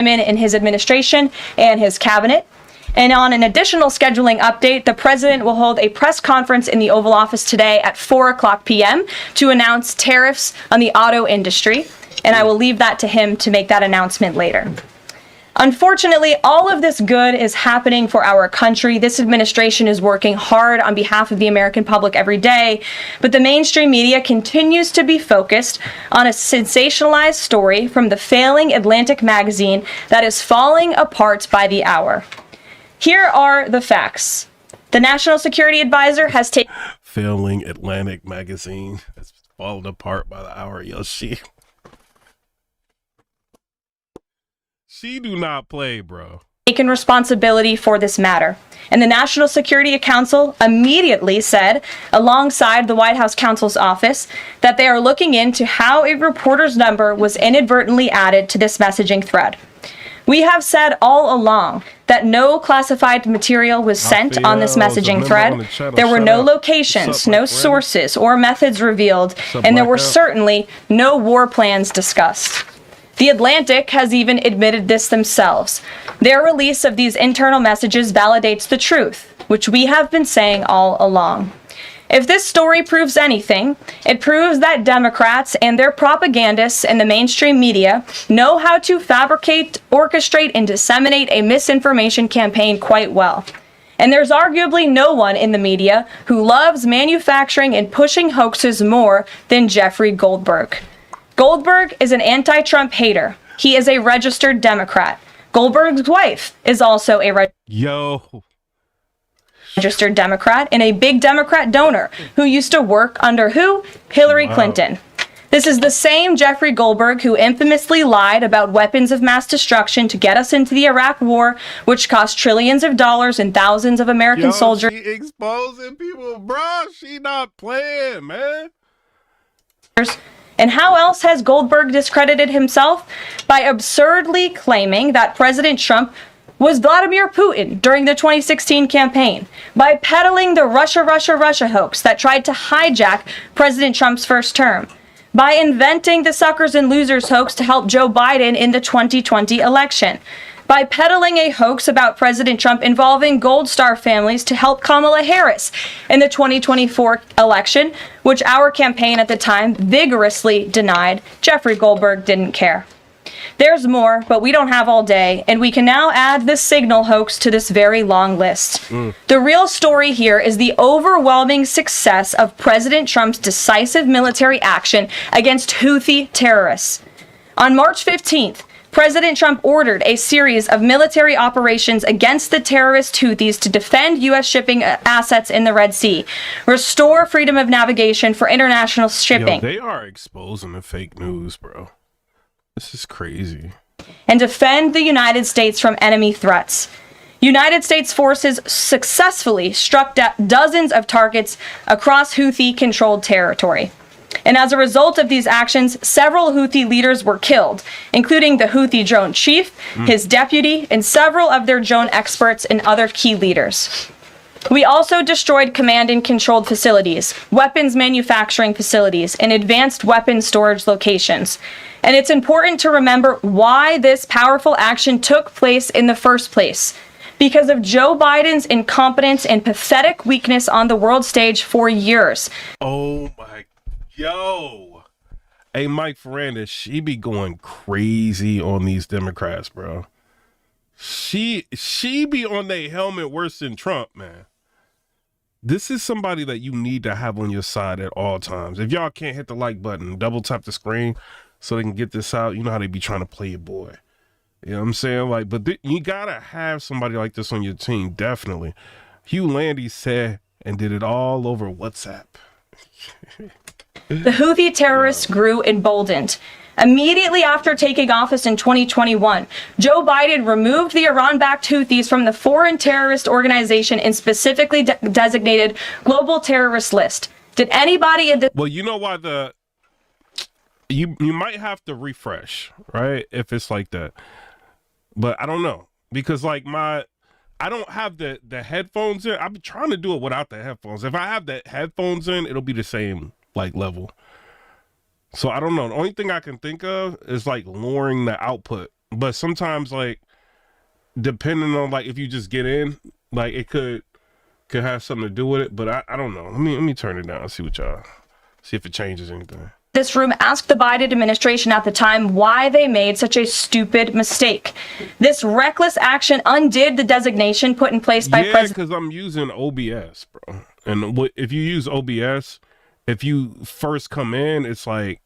in his administration and his cabinet. And on an additional scheduling update, the president will hold a press conference in the Oval Office today at 4:00 p.m. to announce tariffs on the auto industry. And I will leave that to him to make that announcement later. Unfortunately, all of this good is happening for our country. This administration is working hard on behalf of the American public every day, but the mainstream media continues to be focused on a sensationalized story from the failing Atlantic magazine that is falling apart by the hour. Here are the facts. The National Security Advisor has taken... Failing Atlantic magazine that's falling apart by the hour. Yo, she do not play, bro. Taken responsibility for this matter. And the National Security Council immediately said, alongside the White House counsel's office, that they are looking into how a reporter's number was inadvertently added to this messaging thread. We have said all along that no classified material was sent on this messaging thread. There were no locations, no sources, or methods revealed, and there were certainly no war plans discussed. The Atlantic has even admitted this themselves. Their release of these internal messages validates the truth, which we have been saying all along. If this story proves anything, it proves that Democrats and their propagandists in the mainstream media know how to fabricate, orchestrate, and disseminate a misinformation campaign quite well. And there's arguably no one in the media who loves manufacturing and pushing hoaxes more than Jeffrey Goldberg. Goldberg is an anti-Trump hater. He is a registered Democrat. Goldberg's wife is also a registered Democrat and a big Democrat donor who used to work under who? Hillary Clinton. This is the same Jeffrey Goldberg who infamously lied about weapons of mass destruction to get us into the Iraq War, which cost trillions of dollars and thousands of American soldiers. She exposing people, bro. She not playing, man. And how else has Goldberg discredited himself? By absurdly claiming that President Trump was Vladimir Putin during the 2016 campaign, by peddling the Russia hoax that tried to hijack President Trump's first term, by inventing the suckers and losers hoax to help Joe Biden in the 2020 election, by peddling a hoax about President Trump involving Gold Star families to help Kamala Harris in the 2024 election, which our campaign at the time vigorously denied. Jeffrey Goldberg didn't care. There's more, but we don't have all day, and we can now add this signal hoax to this very long list. The real story here is the overwhelming success of President Trump's decisive military action against Houthi terrorists. On March 15th, President Trump ordered a series of military operations against the terrorist Houthis to defend U.S. shipping assets in the Red Sea, restore freedom of navigation for international shipping. Yo, they are exposing the fake news, bro. This is crazy. And defend the United States from enemy threats. United States forces successfully struck dozens of targets across Houthi-controlled territory. And as a result of these actions, several Houthi leaders were killed, including the Houthi drone chief, his deputy, and several of their drone experts and other key leaders. We also destroyed command and controlled facilities, weapons manufacturing facilities, and advanced weapons storage locations. And it's important to remember why this powerful action took place in the first place. Because of Joe Biden's incompetence and pathetic weakness on the world stage for years. Oh my, yo. Hey, Mike Ferrandis, she be going crazy on these Democrats, bro. She be on their helmet worse than Trump, man. This is somebody that you need to have on your side at all times. If y'all can't hit the like button, double tap the screen so they can get this out. You know how they be trying to play your boy. You know what I'm saying? Like, but you gotta have somebody like this on your team, definitely. Hugh Landy said and did it all over WhatsApp. The Houthi terrorists grew emboldened. Immediately after taking office in 2021, Joe Biden removed the Iran-backed Houthis from the foreign terrorist organization and specifically designated global terrorist list. Did anybody in the... Well, you know why you might have to refresh, right? If it's like that. But I don't know. Because like I don't have the headphones in. I've been trying to do it without the headphones. If I have the headphones in, it'll be the same like level. So I don't know. The only thing I can think of is like lowering the output But sometimes, like, depending on, like, if you just get in, like, it could have something to do with it. But I don't know. Let me turn it down and see if it changes anything. This room asked the Biden administration at the time why they made such a stupid mistake. This reckless action undid the designation put in place by President. Yeah, because I'm using OBS, bro. And if you use OBS, if you first come in, it's like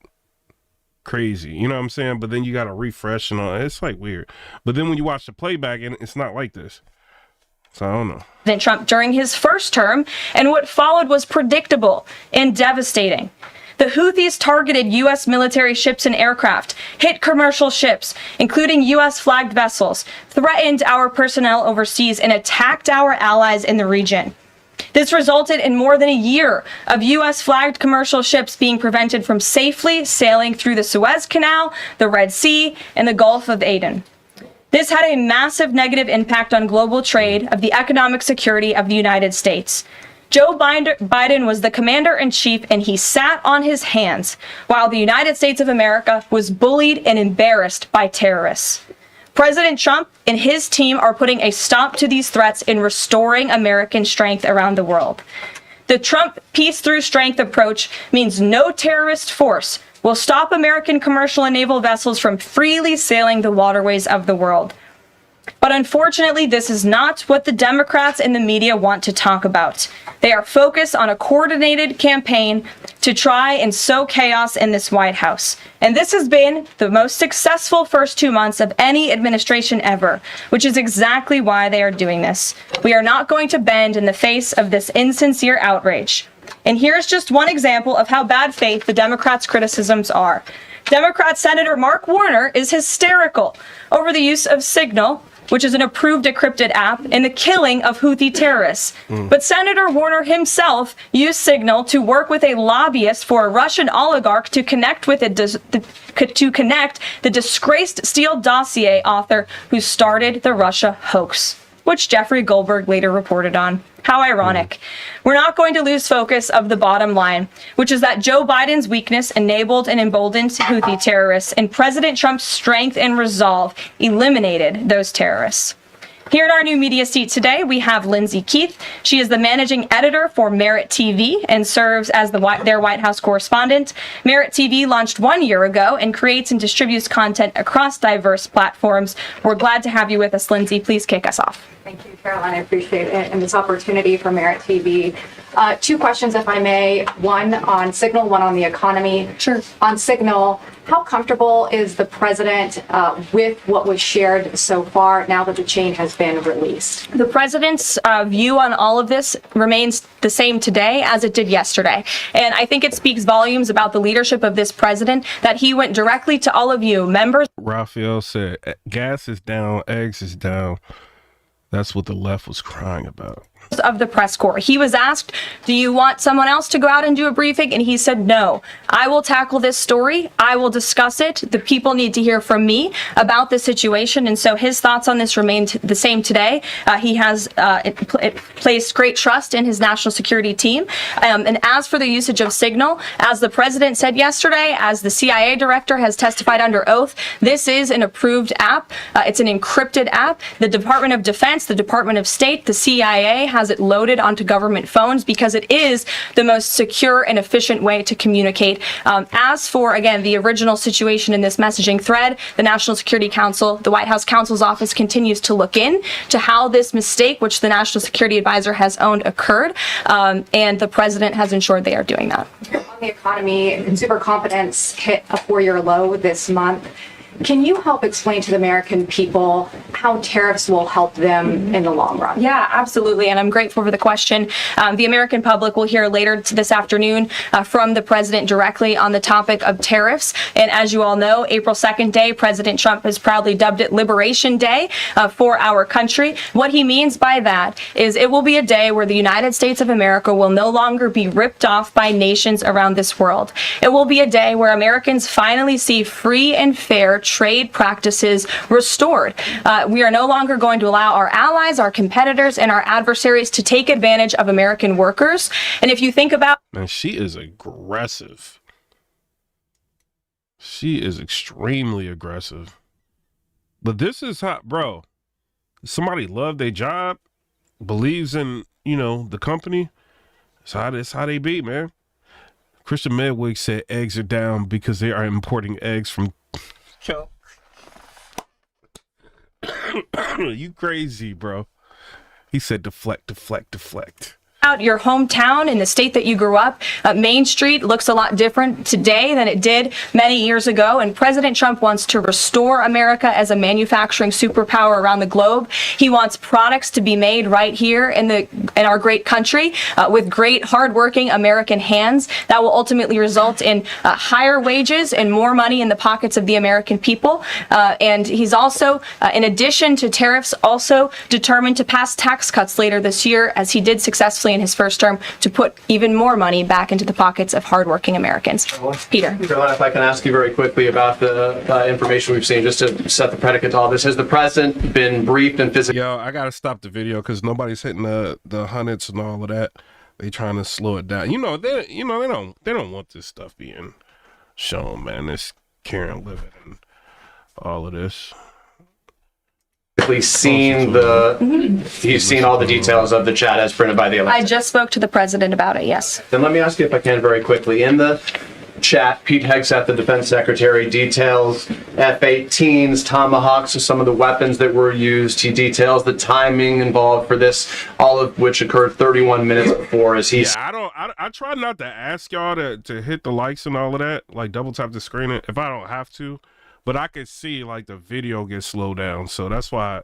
crazy. You know what I'm saying? But then you got to refresh and all. It's like weird. But then when you watch the playback, and it's not like this. So I don't know. President Trump during his first term, and what followed was predictable and devastating. The Houthis targeted U.S. military ships and aircraft, hit commercial ships, including U.S.-flagged vessels, threatened our personnel overseas, and attacked our allies in the region. This resulted in more than a year of U.S.-flagged commercial ships being prevented from safely sailing through the Suez Canal, the Red Sea, and the Gulf of Aden. This had a massive negative impact on global trade of the economic security of the United States. Joe Biden was the commander-in-chief, and he sat on his hands while the United States of America was bullied and embarrassed by terrorists. President Trump and his team are putting a stop to these threats and restoring American strength around the world. The Trump peace through strength approach means no terrorist force will stop American commercial and naval vessels from freely sailing the waterways of the world. But unfortunately, this is not what the Democrats and the media want to talk about. They are focused on a coordinated campaign to try and sow chaos in this White House. And this has been the most successful first 2 months of any administration ever, which is exactly why they are doing this. We are not going to bend in the face of this insincere outrage. And here's just one example of how bad faith the Democrats' criticisms are. Democrat Senator Mark Warner is hysterical over the use of Signal, which is an approved decrypted app, in the killing of Houthi terrorists. But Senator Warner himself used Signal to work with a lobbyist for a Russian oligarch to connect with the disgraced Steele dossier author who started the Russia hoax, which Jeffrey Goldberg later reported on. How ironic. We're not going to lose focus of the bottom line, which is that Joe Biden's weakness enabled and emboldened Houthi terrorists, and President Trump's strength and resolve eliminated those terrorists. Here in our new media seat today, we have Lindsay Keith. She is the managing editor for Merit TV and serves as their White House correspondent. Merit TV launched 1 year ago and creates and distributes content across diverse platforms. We're glad to have you with us, Lindsay. Please kick us off. Thank you, Caroline. I appreciate it and this opportunity for Merit TV. Two questions, if I may. One on Signal, one on the economy. Sure. On Signal, how comfortable is the president with what was shared so far now that the chain has been released? The president's view on all of this remains the same today as it did yesterday. And I think it speaks volumes about the leadership of this president that he went directly to all of you members. Raphael said, gas is down, eggs is down. That's what the left was crying about. Of the press corps. He was asked, do you want someone else to go out and do a briefing? And he said, no, I will tackle this story. I will discuss it. The people need to hear from me about the situation. And so his thoughts on this remain the same today. He has placed great trust in his national security team. And as for the usage of Signal, as the president said yesterday, as the CIA director has testified under oath, this is an approved app. It's an encrypted app. The Department of Defense, the Department of State, the CIA has it loaded onto government phones because it is the most secure and efficient way to communicate. As for, again, the original situation in this messaging thread, the National Security Council, the White House counsel's office continues to look in to how this mistake, which the National Security Advisor has owned, occurred, and the president has ensured they are doing that. On the economy, consumer confidence hit a 4-year low this month. Can you help explain to the American people how tariffs will help them in the long run? Yeah, absolutely. And I'm grateful for the question. The American public will hear later this afternoon from the president directly on the topic of tariffs. And as you all know, April 2nd day, President Trump has proudly dubbed it Liberation Day for our country. What he means by that is it will be a day where the United States of America will no longer be ripped off by nations around this world. It will be a day where Americans finally see free and fair trade practices restored. We are no longer going to allow our allies, our competitors, and our adversaries to take advantage of American workers. And if you think about... Man, she is aggressive. She is extremely aggressive. But this is how, bro, somebody love their job, believes in, the company. That's how they be, man. Christian Medwig said eggs are down because they are importing eggs from. You crazy, bro. He said deflect, deflect, deflect. Out your hometown in the state that you grew up, Main Street looks a lot different today than it did many years ago, and President Trump wants to restore America as a manufacturing superpower around the globe. He wants products to be made right here in our great country with great hardworking American hands that will ultimately result in higher wages and more money in the pockets of the American people. And he's also, in addition to tariffs, also determined to pass tax cuts later this year, as he did successfully in his first term, to put even more money back into the pockets of hardworking Americans. Peter. Caroline, if I can ask you very quickly about the information we've seen, just to set the predicate to all this. Has the president been briefed and physically? Yo, I gotta stop the video because nobody's hitting the hundreds and all of that. They trying to slow it down. They don't want this stuff being shown, man. This Karen living and all of this. He's seen he's seen all the details of the chat as printed by the election. I just spoke to the president about it, yes. Then let me ask you, if I can, very quickly. In the chat, Pete Hegseth, the defense secretary, details F-18s, Tomahawks, some of the weapons that were used. He details the timing involved for this, all of which occurred 31 minutes before. As he's I try not to ask y'all to hit the likes and all of that, like double tap the screen if I don't have to. But I could see, like, the video gets slowed down. So that's why,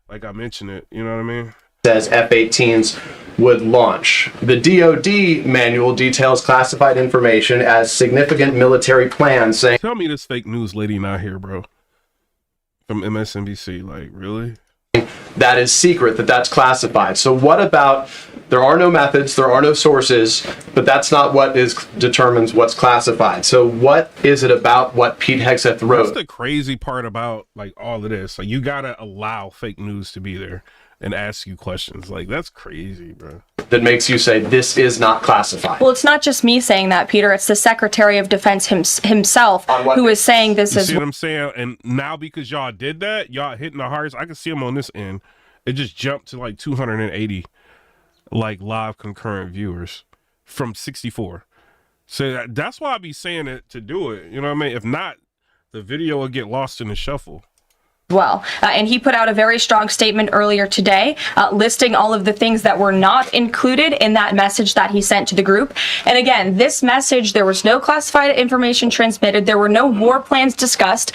like, I mentioned it. You know what I mean? Says F-18s would launch. The DoD manual details classified information as significant military plans, saying... Tell me this fake news lady not here, bro. From MSNBC. Like, really? That is secret, that's classified. So what about... There are no methods, there are no sources, but that's not what determines what's classified. So what is it about what Pete Hegseth wrote? That's the crazy part about, like, all of this. Like, you gotta allow fake news to be there and ask you questions. Like, that's crazy, bro. That makes you say this is not classified. Well, it's not just me saying that, Peter. It's the Secretary of Defense himself who is saying this you as see what I'm saying? And now because y'all did that, y'all hitting the hearts, I can see them on this end. It just jumped to like 280 like live concurrent viewers from 64. So that's why I be saying it to do it. You know what I mean? If not, the video will get lost in the shuffle. Well, and he put out a very strong statement earlier today listing all of the things that were not included in that message that he sent to the group. And again, this message, there was no classified information transmitted. There were no war plans discussed.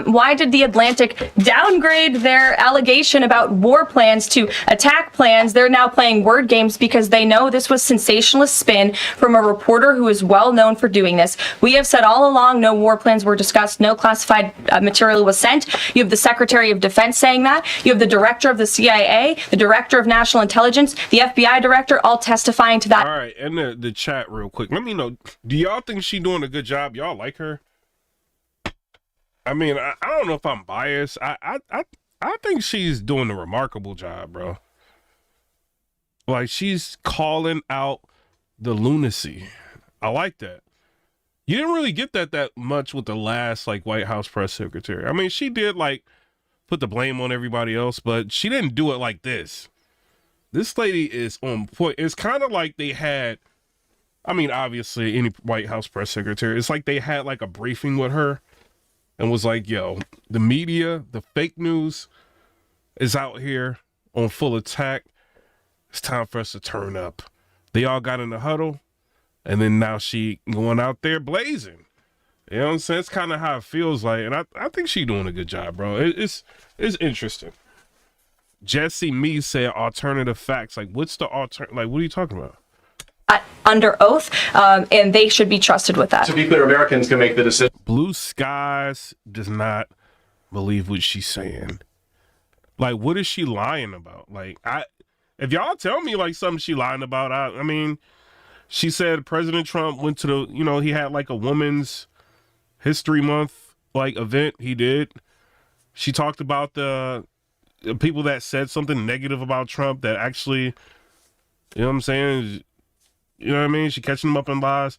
Why did the Atlantic downgrade their allegation about war plans to attack plans? They're now playing word games because they know this was sensationalist spin from a reporter who is well known for doing this. We have said all along no war plans were discussed, no classified material was sent. You have the Secretary of Defense saying that. You have the director of the CIA, the director of National Intelligence, the FBI director, all testifying to that. All right, and the chat real quick. Let me know, do y'all think she's doing a good job? Y'all like her? I mean, I don't know if I'm biased. I think she's doing a remarkable job, bro. Like, she's calling out the lunacy. I like that. You didn't really get that much with the last, like, White House press secretary. I mean, she did, like, put the blame on everybody else, but she didn't do it like this. This lady is on point. It's kind of like they had, I mean, obviously, any White House press secretary, it's like they had, like, a briefing with her and was like, yo, the media, the fake news is out here on full attack. It's time for us to turn up. They all got in the huddle, and then now she going out there blazing. You know what I'm saying? It's kind of how it feels like, and I think she's doing a good job, bro. It's interesting. Jesse Me said alternative facts. Like, what's the like, what are you talking about? Under oath, and they should be trusted with that. To be clear, Americans can make the decision. Blue Skies does not believe what she's saying. Like, what is she lying about? Like, if y'all tell me, like, something she lying about, I mean, she said President Trump went to the, he had, like, a woman's History Month, like, event he did. She talked about the people that said something negative about Trump that actually, you know what I'm saying? You know what I mean? She catching them up in lies.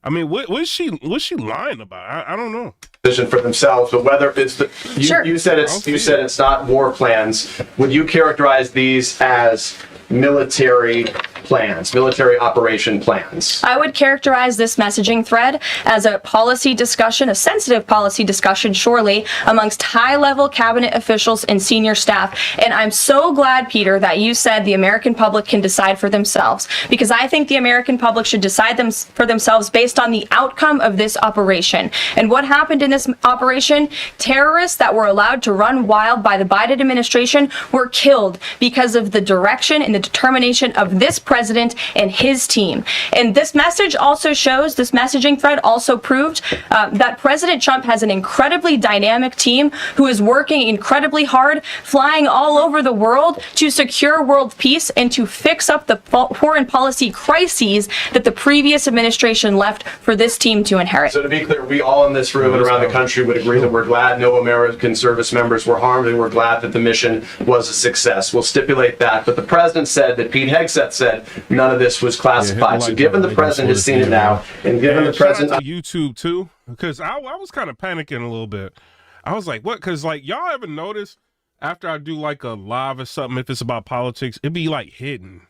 I mean, what's she lying about? I don't know. Decision for themselves, but whether it's Sure. you said it's not war plans. Would you characterize these as military plans, military operation plans? I would characterize this messaging thread as a policy discussion, a sensitive policy discussion, surely, amongst high-level cabinet officials and senior staff. And I'm so glad, Peter, that you said the American public can decide for themselves, because I think the American public should decide for themselves based on the outcome of this operation. And what happened in this operation? Terrorists that were allowed to run wild by the Biden administration were killed because of the direction and the determination of this president and his team. And this message also shows, this messaging thread also proved that President Trump has an incredibly dynamic team who is working incredibly hard, flying all over the world to secure world peace and to fix up the foreign policy crises that the previous administration left for this team to inherit. So to be clear, we all in this room and around the country would agree that we're glad no American service members were harmed, and we're glad that the mission was a success. We'll stipulate that. But the president said that Pete Hegseth said none of this was classified. So given the president has seen it now, and given the president... YouTube too, because I was kind of panicking a little bit. I was like, what? Because like, y'all ever notice after I do like a live or something, if it's about politics, it'd be like hidden.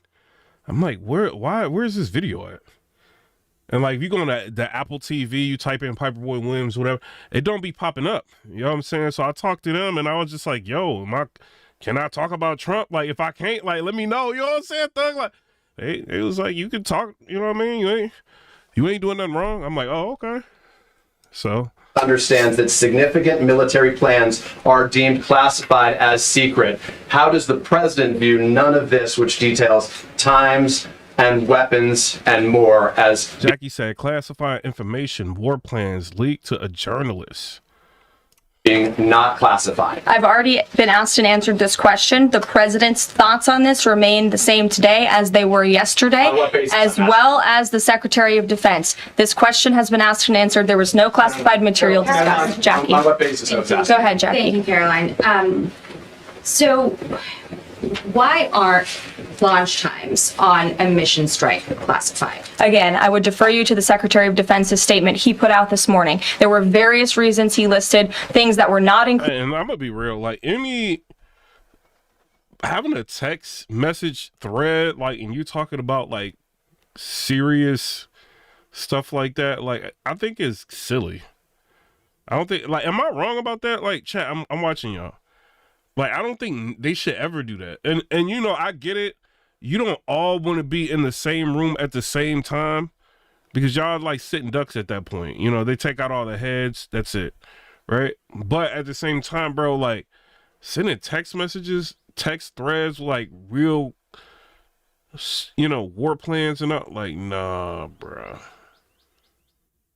I'm like, where's this video at? And like, if you go on the Apple TV, you type in Piper Boy Williams, whatever, it don't be popping up. You know what I'm saying? So I talked to them and I was just like, yo, can I talk about Trump? Like, if I can't, like, let me know. You know what I'm saying, Thug? Like, it was like, you can talk, you know what I mean? You ain't doing nothing wrong. I'm like, oh, okay. So understands that significant military plans are deemed classified as secret. How does the president view none of this, which details times and weapons and more, as... Jackie said, classified information, war plans leaked to a journalist. Being not classified? I've already been asked and answered this question. The president's thoughts on this remain the same today as they were yesterday, On what basis? as well as the Secretary of Defense. This question has been asked and answered. There was no classified material discussed. Jackie. On what basis? I was asking. Go ahead, Jackie. Thank you, Caroline. So why aren't launch times on a mission strike classified? Again, I would defer you to the Secretary of Defense's statement he put out this morning. There were various reasons he listed, things that were not included. And I'm gonna be real, like having a text message thread, like, and you talking about like serious stuff like that, like, I think is silly. I don't think, like, am I wrong about that? Like, chat, I'm watching y'all. Like, I don't think they should ever do that. And you know, I get it. You don't all want to be in the same room at the same time because y'all like sitting ducks at that point. You know, they take out all the heads. That's it. Right. But at the same time, bro, like sending text messages, text threads, like real, you know, war plans and all, like, nah, bro.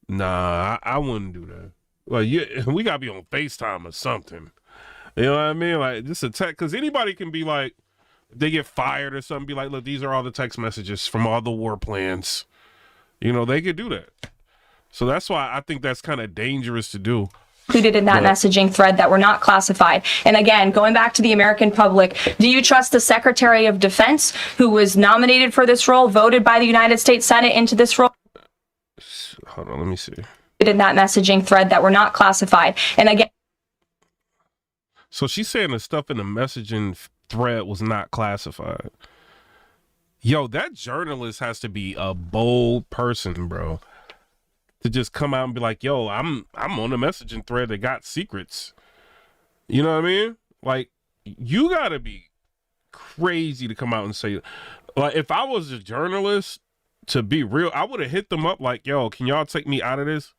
Nah, I wouldn't do that. Like, yeah, we gotta be on FaceTime or something. You know what I mean? Like, just a text, because anybody can be like, if they get fired or something, be like, look, these are all the text messages from all the war plans. You know, they could do that. So that's why I think that's kind of dangerous to do. Included in that messaging thread that were not classified. And again, going back to the American public, do you trust the Secretary of Defense, who was nominated for this role, voted by the United States Senate into this role? Hold on, let me see. In that messaging thread that were not classified. And again, so she's saying the stuff in the messaging thread was not classified. Yo, that journalist has to be a bold person, bro, to just come out and be like, yo, I'm on the messaging thread that got secrets. You know what I mean? Like, you gotta be crazy to come out and say, like, if I was a journalist, to be real, I would have hit them up like, yo, can y'all take me out of this?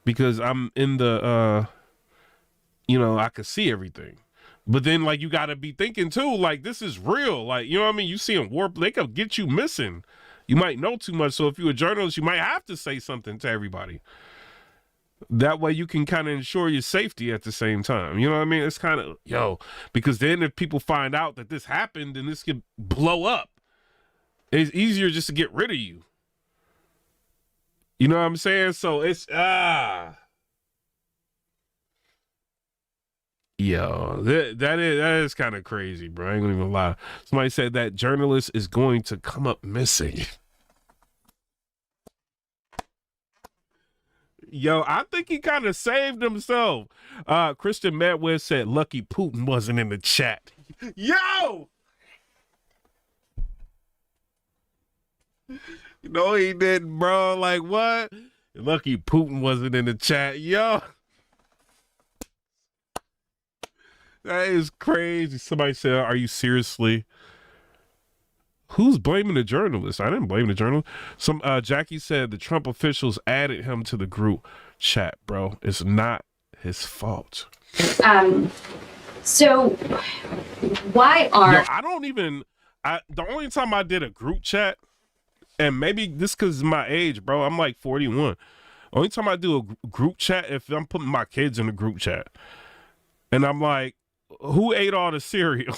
Because I'm in the, you know, I could see everything. But then, like, you got to be thinking, too, like, this is real. Like, you know what I mean? You see in war, they could get you missing. You might know too much. So if you're a journalist, you might have to say something to everybody. That way you can kind of ensure your safety at the same time. You know what I mean? It's kind of, yo, because then if people find out that this happened, then this could blow up. It's easier just to get rid of you. You know what I'm saying? So it's, yo, that is kind of crazy, bro. I ain't gonna even lie. Somebody said that journalist is going to come up missing. Yo, I think he kind of saved himself. Christian Medwin said, lucky Putin wasn't in the chat. Yo! No, he didn't, bro. Like, what? Lucky Putin wasn't in the chat. Yo. That is crazy. Somebody said, are you seriously? Who's blaming the journalist? I didn't blame the journalist. Jackie said the Trump officials added him to the group chat, bro. It's not his fault. So why aren't... I don't even... the only time I did a group chat, and maybe this because of my age, bro. I'm like 41. Only time I do a group chat if I'm putting my kids in a group chat. And I'm like, who ate all the cereal?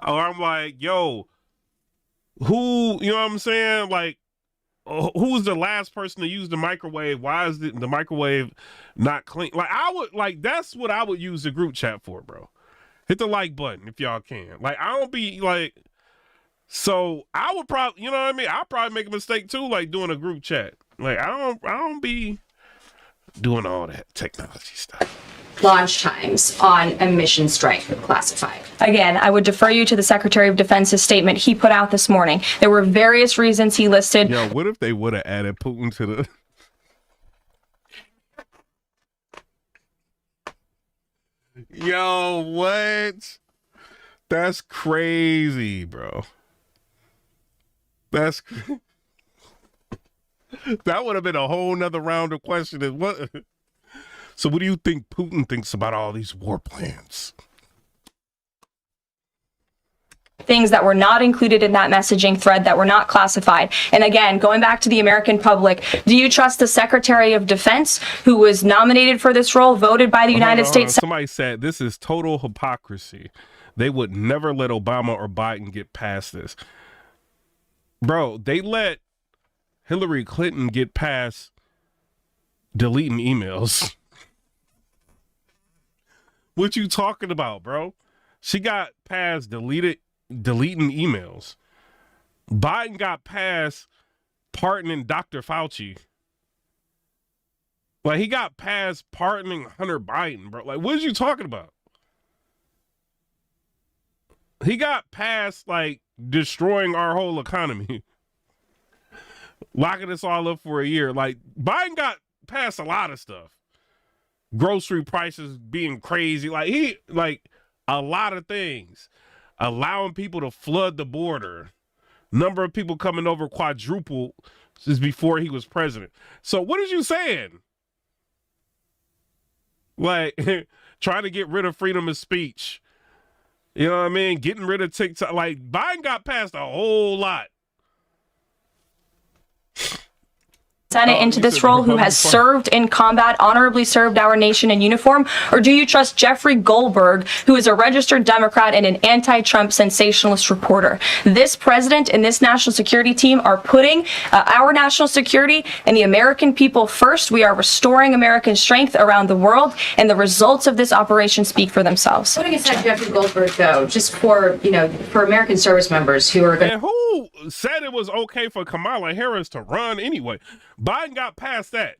Or I'm like, yo, who, you know what I'm saying? Like, who was the last person to use the microwave? Why is the microwave not clean? Like, that's what I would use the group chat for, bro. Hit the like button if y'all can. Like, I don't be like, so I would probably, you know what I mean? I'll probably make a mistake too, like doing a group chat. Like, I don't be doing all that technology stuff. Launch times on a mission strike classified? Again, I would defer you to the Secretary of Defense's statement he put out this morning. There were various reasons he listed. Yo, what if they would have added Putin to the... Yo, what? That's crazy, bro. That would have been a whole nother round of questions. What? So what do you think Putin thinks about all these war plans? Things that were not included in that messaging thread that were not classified. And again, going back to the American public, do you trust the Secretary of Defense, who was nominated for this role, voted by the United States? Somebody said this is total hypocrisy. They would never let Obama or Biden get past this. Bro, they let Hillary Clinton get past deleting emails. What you talking about, bro? She got past deleting emails. Biden got past pardoning Dr. Fauci. Like, he got past pardoning Hunter Biden, bro. Like, what is you talking about? He got past, like, destroying our whole economy. Locking us all up for a year. Like, Biden got past a lot of stuff. Grocery prices being crazy. Like a lot of things. Allowing people to flood the border. Number of people coming over quadrupled since before he was president. So what is you saying? Like, trying to get rid of freedom of speech. You know what I mean? Getting rid of TikTok. Like, Biden got past a whole lot. Senate into this role who has served in combat, honorably served our nation in uniform? Or do you trust Jeffrey Goldberg, who is a registered Democrat and an anti-Trump sensationalist reporter? This president and this national security team are putting our national security and the American people first. We are restoring American strength around the world, and the results of this operation speak for themselves. Putting aside Jeffrey Goldberg, though, just for, for American service members who are going to... And who said it was okay for Kamala Harris to run anyway? Biden got past that.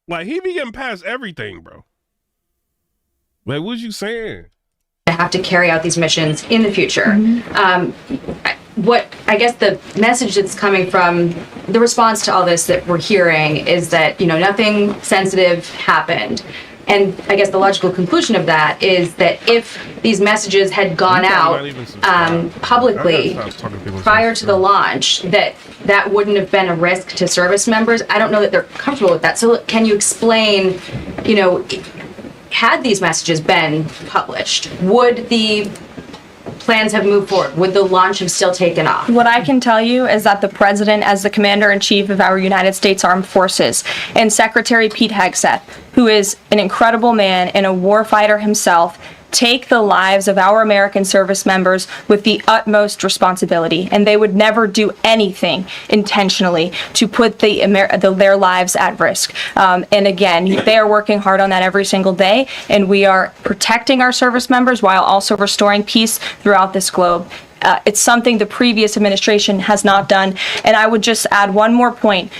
Like, he be getting past everything, bro. Like, what you saying? Have to carry out these missions in the future. What I guess the message that's coming from the response to all this that we're hearing is that, nothing sensitive happened. And I guess the logical conclusion of that is that if these messages had gone out publicly prior to the launch, that wouldn't have been a risk to service members. I don't know that they're comfortable with that. So can you explain, had these messages been published, would the plans have moved forward? Would the launch have still taken off? What I can tell you is that the president, as the commander-in-chief of our United States Armed Forces, and Secretary Pete Hegseth, who is an incredible man and a warfighter himself, take the lives of our American service members with the utmost responsibility, and they would never do anything intentionally to put their lives at risk. And again, they are working hard on that every single day, and we are protecting our service members while also restoring peace throughout this globe. It's something the previous administration has not done. And I would just add one more point.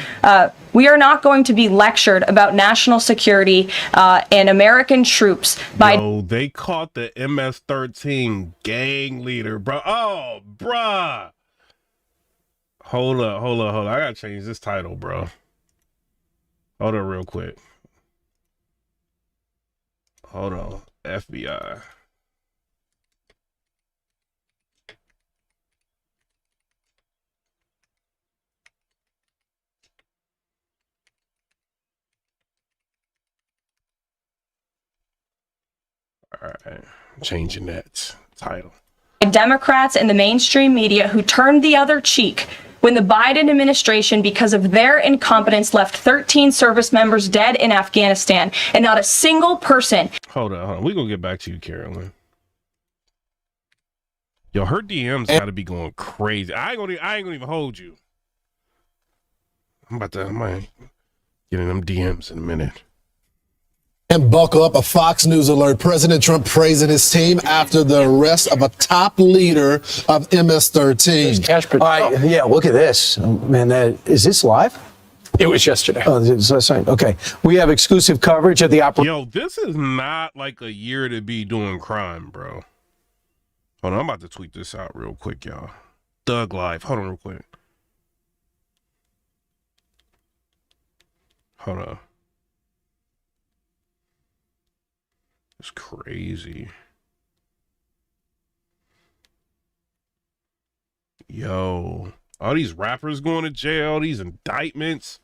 We are not going to be lectured about national security and American troops by... Yo, they caught the MS13 gang leader, bro. Oh, bruh. Hold up. I gotta change this title, bro. Hold on real quick. Hold on. FBI. All right. I'm changing that title. Democrats and the mainstream media who turned the other cheek when the Biden administration, because of their incompetence, left 13 service members dead in Afghanistan, and not a single person. Hold on. We're going to get back to you, Carolyn. Yo, her DMs got to be going crazy. I ain't gonna even hold you. I might get in them DMs in a minute. And buckle up, a Fox News alert. President Trump praising his team after the arrest of a top leader of MS13. All right, yeah, look at this. Man, is this live? It was yesterday. Oh, that's right. Okay. We have exclusive coverage of the operation. Yo, this is not like a year to be doing crime, bro. Hold on, I'm about to tweet this out real quick, y'all. Thug Life. Hold on real quick. Hold on. It's crazy. Yo, all these rappers going to jail, these indictments.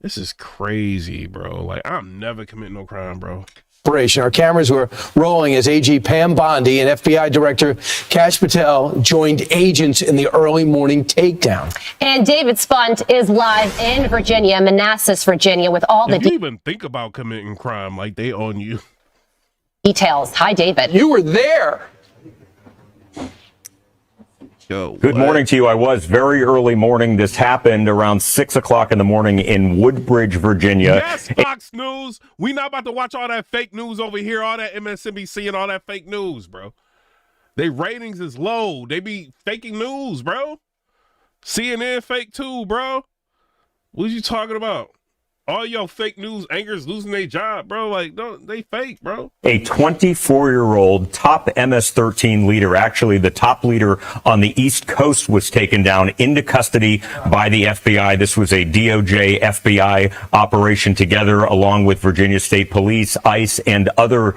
This is crazy, bro. Like, I'm never committing no crime, bro. Our cameras were rolling as AG Pam Bondi and FBI Director Kash Patel joined agents in the early morning takedown. And David Spunt is live in Virginia, Manassas, Virginia, with all the If you even think about committing crime, like they own you. details. Hi, David. You were there. Yo, Good morning to you. I was very early morning. This happened around 6 o'clock in the morning in Woodbridge, Virginia. Yes, Fox News. We not about to watch all that fake news over here, all that MSNBC and all that fake news, bro. They ratings is low. They be faking news, bro. CNN fake too, bro. What you talking about? All your fake news anchors losing their job, bro. Like, don't they fake, bro? A 24-year-old top MS-13 leader, actually the top leader on the East Coast, was taken down into custody by the FBI. This was a DOJ FBI operation together along with Virginia State Police, ICE, and other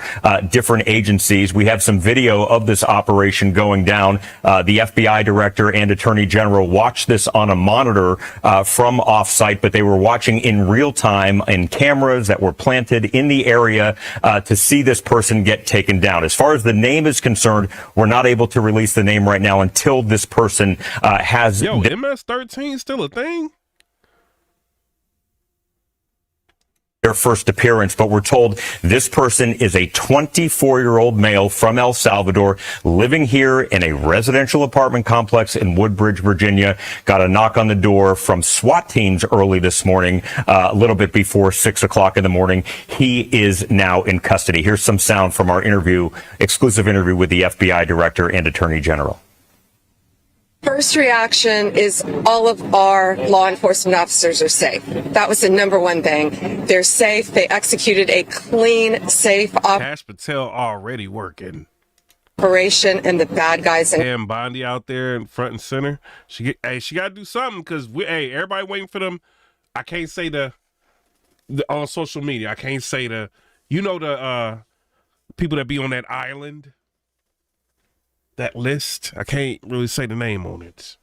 different agencies. We have some video of this operation going down. The FBI director and attorney general watched this on a monitor from offsite, but they were watching in real time in cameras that were planted in the area to see this person get taken down. As far as the name is concerned, we're not able to release the name right now until this person has... Yo, MS-13 still a thing? Their first appearance, but we're told this person is a 24-year-old male from El Salvador living here in a residential apartment complex in Woodbridge, Virginia. Got a knock on the door from SWAT teams early this morning, a little bit before 6 o'clock in the morning. He is now in custody. Here's some sound from our exclusive interview with the FBI director and attorney general. First reaction is all of our law enforcement officers are safe. That was the number one thing. They're safe. They executed a clean, safe Kash Patel already working. operation, and the bad guys. Pam Bondi out there in front and center. She got to do something because everybody waiting for them. I can't say the on social media. I can't say the people that be on that island. That list, I can't really say the name on it.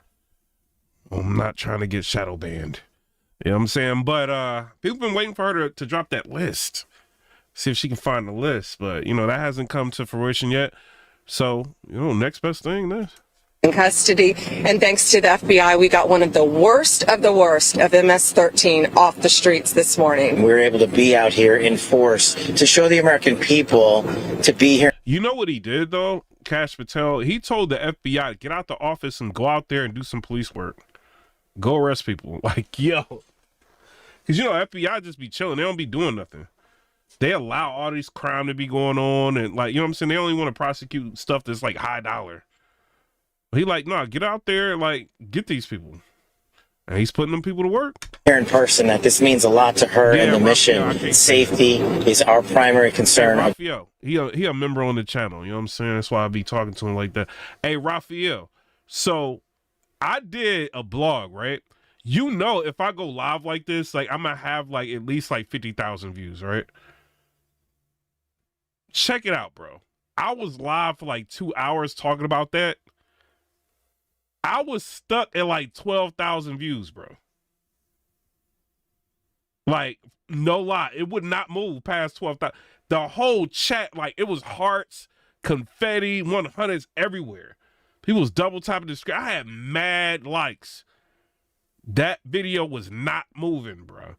I'm not trying to get shadow banned. You know what I'm saying? But people been waiting for her to drop that list. See if she can find the list. But, that hasn't come to fruition yet. So, next best thing, this. In custody, and thanks to the FBI, we got one of the worst of MS-13 off the streets this morning. We were able to be out here in force to show the American people to be here. You know what he did, though? Kash Patel, he told the FBI to get out the office and go out there and do some police work. Go arrest people. Like, yo. Because, FBI just be chilling. They don't be doing nothing. They allow all these crime to be going on. And, like, you know what I'm saying? They only want to prosecute stuff that's, like, high dollar. He like, nah, get out there and like get these people. And he's putting them people to work. Here in person, that this means a lot to her and the mission. Safety is our primary concern. Hey, Raphael, he a member on the channel. You know what I'm saying? That's why I be talking to him like that. Hey, Raphael. So I did a blog, right? You know, if I go live like this, like I'm gonna have like at least like 50,000 views, right? Check it out, bro. I was live for like 2 hours talking about that. I was stuck at like 12,000 views, bro. Like, no lie, it would not move past 12,000. The whole chat, like, it was hearts, confetti, 100s everywhere. People was double tapping the screen. I had mad likes. That video was not moving, bro.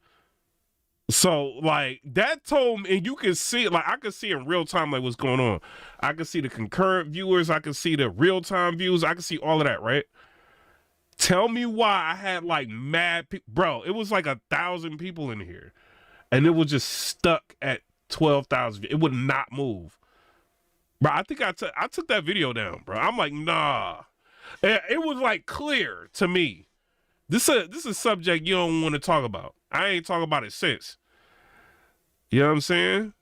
So, like, that told me, and you can see it, like, I can see in real time, like, what's going on. I can see the concurrent viewers. I can see the real-time views. I can see all of that, right? Tell me why I had, like, mad people. Bro, it was like 1,000 people in here. And it was just stuck at 12,000. It would not move. Bro, I think I took that video down, bro. I'm like, nah. It was, like, clear to me. This is a subject you don't want to talk about. I ain't talking about it since. You know what I'm saying?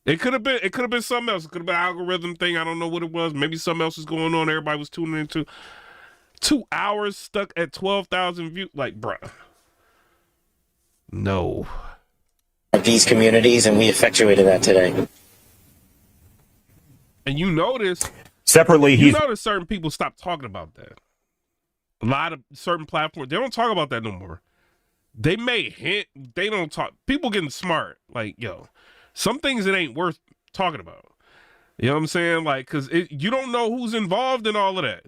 It could have been something else. It could have been an algorithm thing. I don't know what it was. Maybe something else was going on. Everybody was tuning into. 2 hours stuck at 12,000 views. Like, bruh. No. Of these communities, and we effectuated that today. And you notice separately, you notice certain people stop talking about that. A lot of certain platforms, they don't talk about that no more. They may hint, they don't talk. People getting smart. Like, yo, some things it ain't worth talking about. You know what I'm saying? Like, because you don't know who's involved in all of that.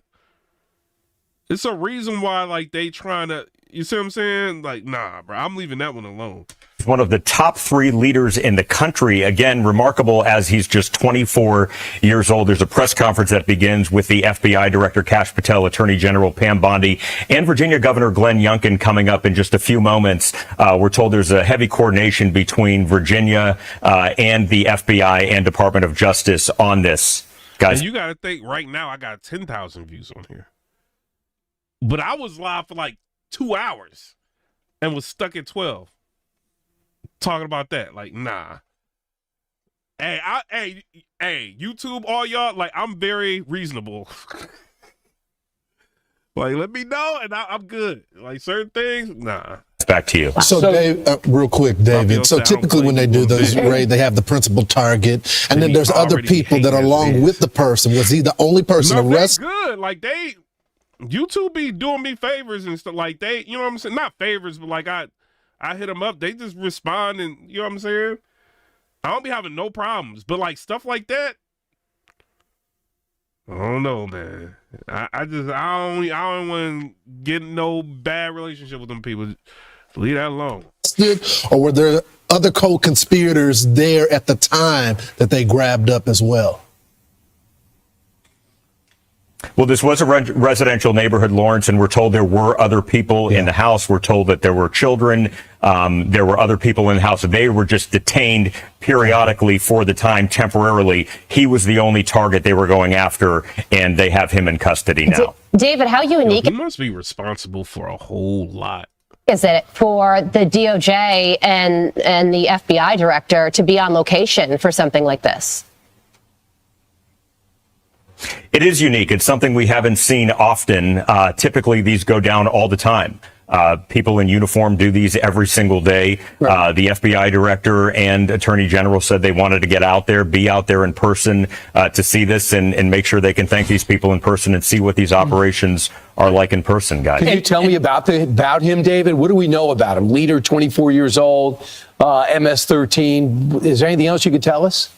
It's a reason why, like, they trying to, you see what I'm saying? Like, nah, bro, I'm leaving that one alone. One of the top 3 leaders in the country. Again, remarkable as he's just 24 years old. There's a press conference that begins with the FBI Director Kash Patel, Attorney General Pam Bondi, and Virginia Governor Glenn Youngkin coming up in just a few moments. We're told there's a heavy coordination between Virginia and the FBI and Department of Justice on this. Guys, And you got to think right now, I got 10,000 views on here. But I was live for like 2 hours and was stuck at 12. Talking about that, like, nah. Hey, YouTube, all y'all, like, I'm very reasonable. Like, let me know, and I'm good. Like, certain things, nah. Back to you. So, Dave, real quick, David. So typically when they do those raids, they have the principal target, and then there's other people that are along with the person. Was he the only person arrested? Good. Like, YouTube be doing me favors and stuff. Like, you know what I'm saying? Not favors, but like, I hit them up. They just respond, and you know what I'm saying? I don't be having no problems. But like stuff like that, I don't know, man. I don't want to get no bad relationship with them people. Leave that alone. Or were there other co-conspirators there at the time that they grabbed up as well? Well, this was a residential neighborhood, Lawrence, and we're told there were other people in the house. We're told that there were children. There were other people in the house. They were just detained periodically for the time temporarily. He was the only target they were going after, and they have him in custody now. David, how unique He must be responsible for a whole lot. Is it for the DOJ and the FBI director to be on location for something like this? It is unique. It's something we haven't seen often. Typically, these go down all the time. People in uniform do these every single day. Right. The FBI director and attorney general said they wanted to get out there, be out there in person to see this and make sure they can thank these people in person and see what these operations are like in person, guys. Can you tell me about him, David? What do we know about him? Leader, 24 years old, MS13. Is there anything else you could tell us?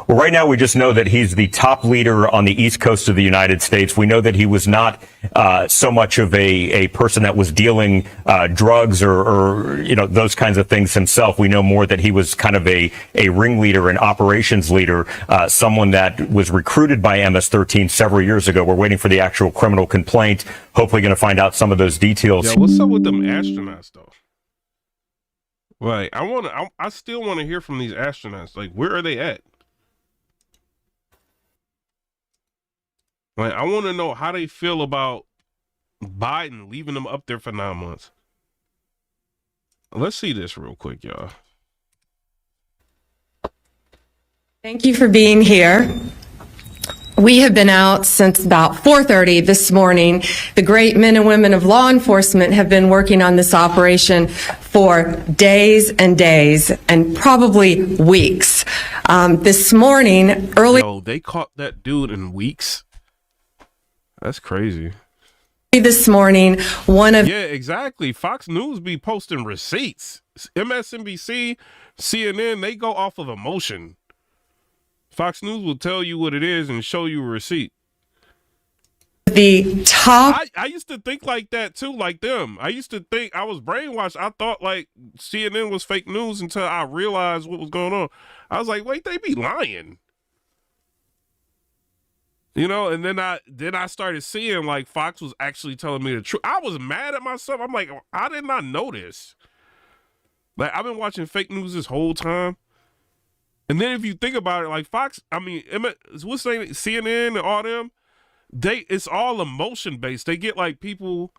Well, right now we just know that he's the top leader on the East Coast of the United States. We know that he was not so much of a person that was dealing drugs or those kinds of things himself. We know more that he was kind of a ringleader, an operations leader, someone that was recruited by MS13 several years ago. We're waiting for the actual criminal complaint. Hopefully going to find out some of those details. Yeah, what's up with them astronauts though? Like, I still want to hear from these astronauts. Like, where are they at? Like, I want to know how they feel about Biden leaving them up there for 9 months. Let's see this real quick, y'all. Thank you for being here. We have been out since about 4:30 this morning. The great men and women of law enforcement have been working on this operation for days and days and probably weeks. This morning, early Yo, they caught that dude in weeks. That's crazy. this morning, Yeah, exactly. Fox News be posting receipts. MSNBC, CNN, they go off of emotion. Fox News will tell you what it is and show you a receipt. the top I used to think like that too, like them. I used to think I was brainwashed. I thought like CNN was fake news until I realized what was going on. I was like, wait, they be lying. You know, and then I started seeing like Fox was actually telling me the truth. I was mad at myself. I'm like, I did not know this. Like, I've been watching fake news this whole time. And then if you think about it, like Fox, I mean, what's saying CNN and all them, it's all emotion based. They get like people,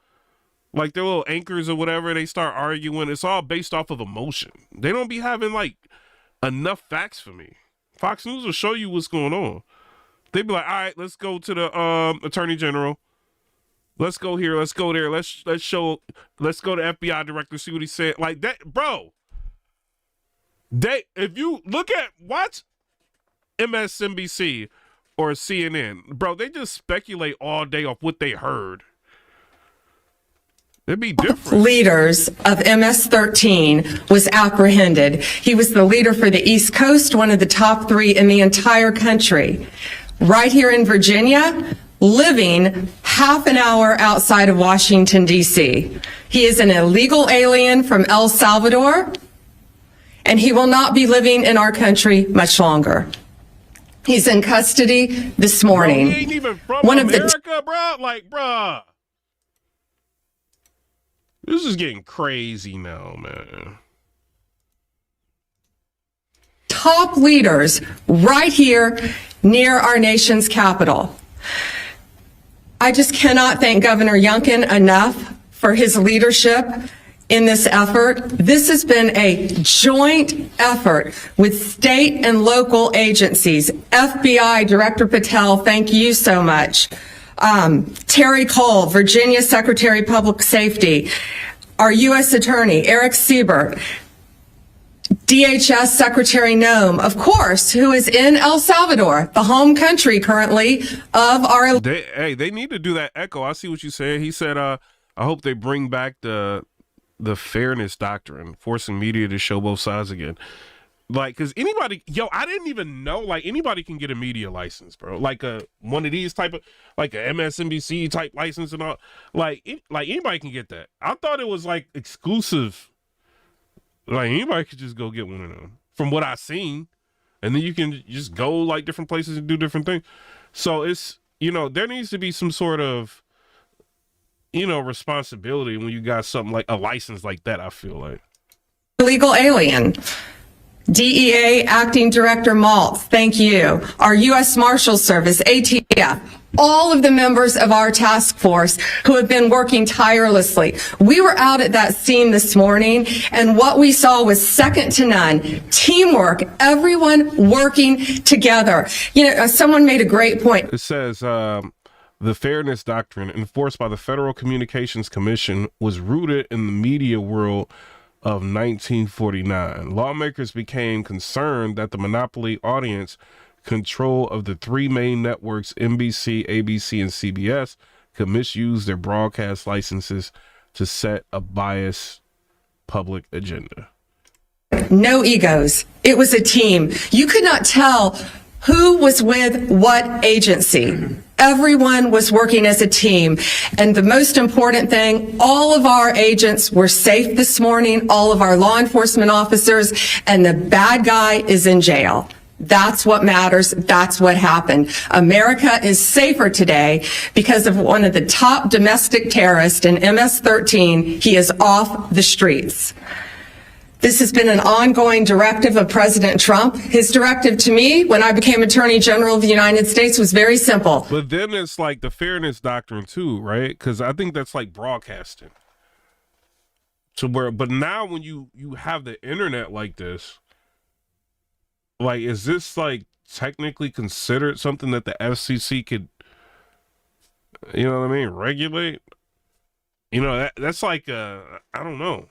like their little anchors or whatever, they start arguing. It's all based off of emotion. They don't be having like enough facts for me. Fox News will show you what's going on. They'd be like, all right, let's go to the Attorney General. Let's go here. Let's go there. Let's go to FBI director, see what he said. Like that, bro. If you watch MSNBC or CNN, bro, they just speculate all day off what they heard. It'd be different. leaders of MS13 was apprehended. He was the leader for the East Coast, one of the top 3 in the entire country. Right here in Virginia, living half an hour outside of Washington, D.C. He is an illegal alien from El Salvador, and he will not be living in our country much longer. He's in custody this morning. Bro, he ain't even from America, bro. Like, bro. This is getting crazy now, man. Top leaders right here near our nation's capital. I just cannot thank Governor Youngkin enough for his leadership in this effort. This has been a joint effort with state and local agencies. FBI Director Patel, thank you so much. Terry Cole, Virginia Secretary of Public Safety, our U.S. Attorney, Eric Siebert, DHS Secretary Noem, of course, who is in El Salvador, the home country currently of our... They need to do that echo. I see what you said. He said, I hope they bring back the fairness doctrine, forcing media to show both sides again. Like, because anybody, I didn't even know, like, anybody can get a media license, bro. Like, one of these type of, like, a MSNBC type license and all. Like anybody can get that. I thought it was, like, exclusive. Like, anybody could just go get one of them, from what I've seen. And then you can just go, like, different places and do different things. So it's, there needs to be some sort of, responsibility when you got something like a license like that, I feel like. Illegal alien. DEA Acting Director Maltz, thank you. Our U.S. Marshals Service, ATF, all of the members of our task force who have been working tirelessly. We were out at that scene this morning, and what we saw was second to none. Teamwork, everyone working together. Someone made a great point. It says, the fairness doctrine enforced by the Federal Communications Commission was rooted in the media world of 1949. Lawmakers became concerned that the monopoly audience control of the 3 main networks, NBC, ABC, and CBS, could misuse their broadcast licenses to set a biased public agenda. No egos. It was a team. You could not tell who was with what agency. Everyone was working as a team. And the most important thing, all of our agents were safe this morning, all of our law enforcement officers, and the bad guy is in jail. That's what matters. That's what happened. America is safer today because of one of the top domestic terrorists in MS-13. He is off the streets. This has been an ongoing directive of President Trump. His directive to me when I became Attorney General of the United States was very simple. But then it's like the fairness doctrine too, right? Because I think that's like broadcasting. But now when you have the internet like this, like, is this like technically considered something that the FCC could, you know what I mean, regulate? You know, that's like, I don't know.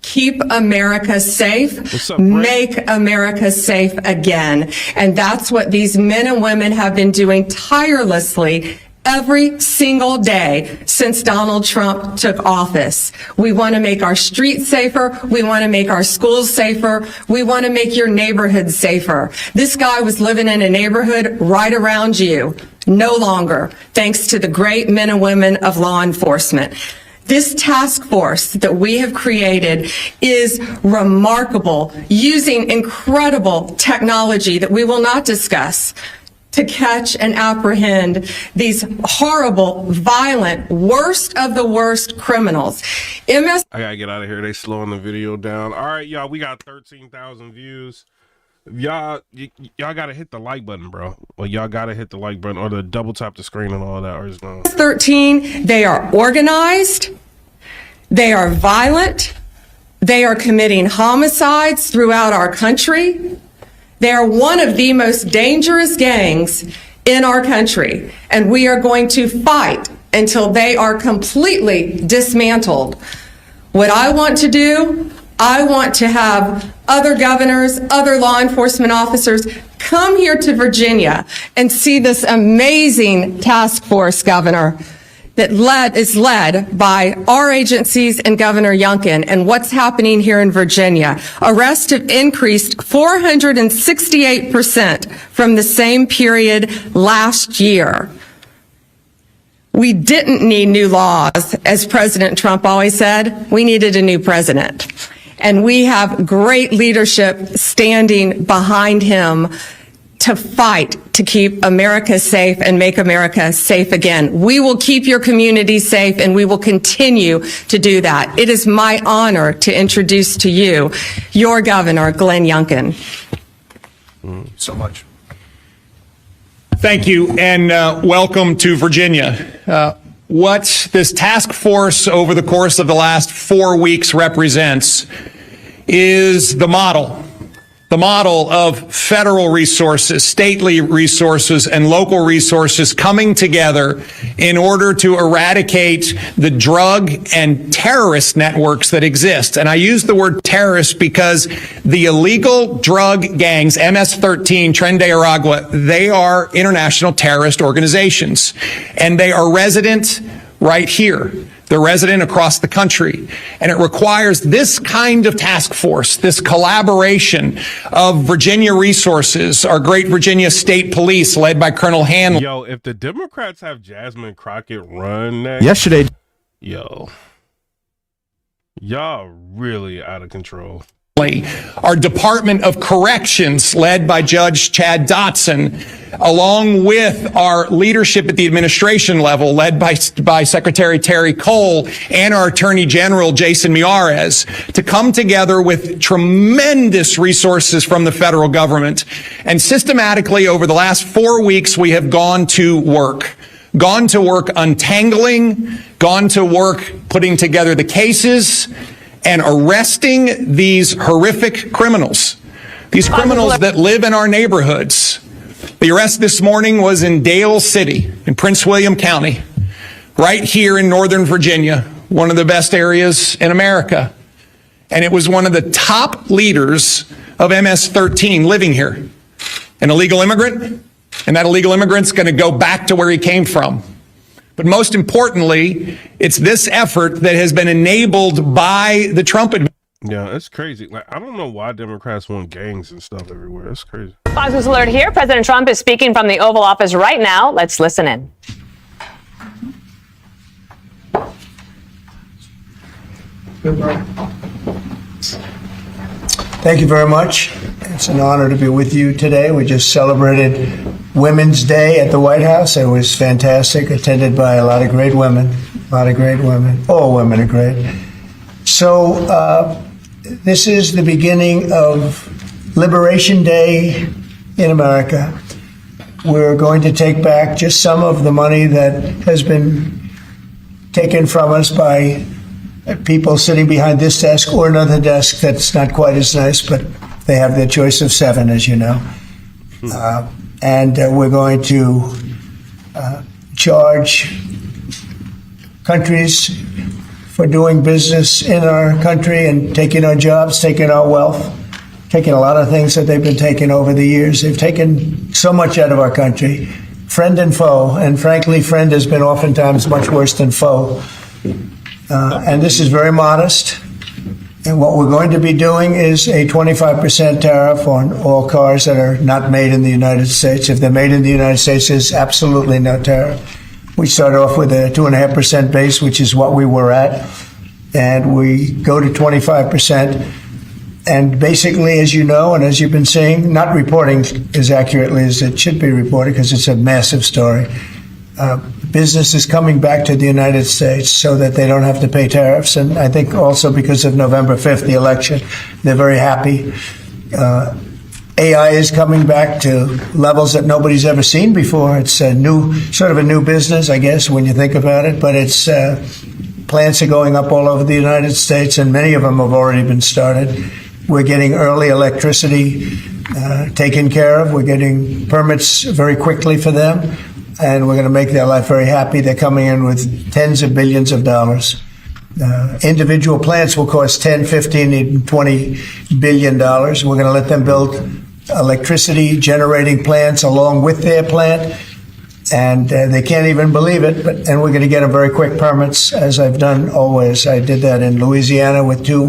Keep America safe, make America safe again. And that's what these men and women have been doing tirelessly every single day since Donald Trump took office. We want to make our streets safer. We want to make our schools safer. We want to make your neighborhood safer. This guy was living in a neighborhood right around you. No longer, thanks to the great men and women of law enforcement. This task force that we have created is remarkable, using incredible technology that we will not discuss to catch and apprehend these horrible, violent, worst of the worst criminals. I gotta get out of here. They slowing the video down. All right, y'all, we got 13,000 views. Y'all gotta hit the like button, bro. Well, y'all gotta hit the like button or the double tap the screen and all that. Or it's going. 13, they are organized, they are violent, they are committing homicides throughout our country. They are one of the most dangerous gangs in our country, and we are going to fight until they are completely dismantled. What I want to do, I want to have other governors, other law enforcement officers come here to Virginia and see this amazing task force, Governor, that is led by our agencies and Governor Youngkin. And what's happening here in Virginia? Arrests have increased 468% from the same period last year. We didn't need new laws, as President Trump always said. We needed a new president. And we have great leadership standing behind him to fight to keep America safe and make America safe again. We will keep your community safe, and we will continue to do that. It is my honor to introduce to you your Governor, Glenn Youngkin. So much. Thank you, and welcome to Virginia. What this task force over the course of the last 4 weeks represents is the model of federal resources, stately resources, and local resources coming together in order to eradicate the drug and terrorist networks that exist. And I use the word terrorist because the illegal drug gangs, MS13, Tren de Aragua, they are international terrorist organizations, and they are resident right here. They're resident across the country. And it requires this kind of task force, this collaboration of Virginia resources, our great Virginia State Police led by Colonel Hanley. Yo, if the Democrats have Jasmine Crockett run next, Yesterday. Yo, y'all really out of control. Our Department of Corrections, led by Judge Chad Dotson, along with our leadership at the administration level, led by Secretary Terry Cole and our Attorney General Jason Miyares, to come together with tremendous resources from the federal government. And systematically, over the last 4 weeks, we have gone to work untangling, gone to work putting together the cases, and arresting these horrific criminals, these criminals that live in our neighborhoods. The arrest this morning was in Dale City in Prince William County, right here in Northern Virginia, one of the best areas in America. And it was one of the top leaders of MS13 living here, an illegal immigrant, and that illegal immigrant's going to go back to where he came from. But most importantly, it's this effort that has been enabled by the Trump administration. Yeah, it's crazy. Like, I don't know why Democrats want gangs and stuff everywhere. That's crazy. Fox News Alert here. President Trump is speaking from the Oval Office right now. Let's listen in. Thank you very much. It's an honor to be with you today. We just celebrated Women's Day at the White House. It was fantastic, attended by a lot of great women. All women are great. So this is the beginning of Liberation Day in America. We're going to take back just some of the money that has been taken from us by people sitting behind this desk or another desk that's not quite as nice, but they have their choice of 7, as you know. And we're going to charge countries for doing business in our country and taking our jobs, taking our wealth, taking a lot of things that they've been taking over the years. They've taken so much out of our country, friend and foe, and frankly, friend has been oftentimes much worse than foe. And this is very modest. And what we're going to be doing is a 25% tariff on all cars that are not made in the United States. If they're made in the United States, there's absolutely no tariff. We start off with a 2.5% base, which is what we were at, and we go to 25%. And basically, as you know, and as you've been seeing, not reporting as accurately as it should be reported because it's a massive story. Business is coming back to the United States so that they don't have to pay tariffs. And I think also because of November 5th, the election, they're very happy. AI is coming back to levels that nobody's ever seen before. It's a new, sort of a new business, I guess, when you think about it. But it's plants are going up all over the United States, and many of them have already been started. We're getting early electricity taken care of. We're getting permits very quickly for them, and we're going to make their life very happy. They're coming in with tens of billions of dollars. Individual plants will cost 10, 15, even $20 billion. We're going to let them build electricity generating plants along with their plant, and they can't even believe it. And we're going to get them very quick permits, as I've done always. I did that in Louisiana with 2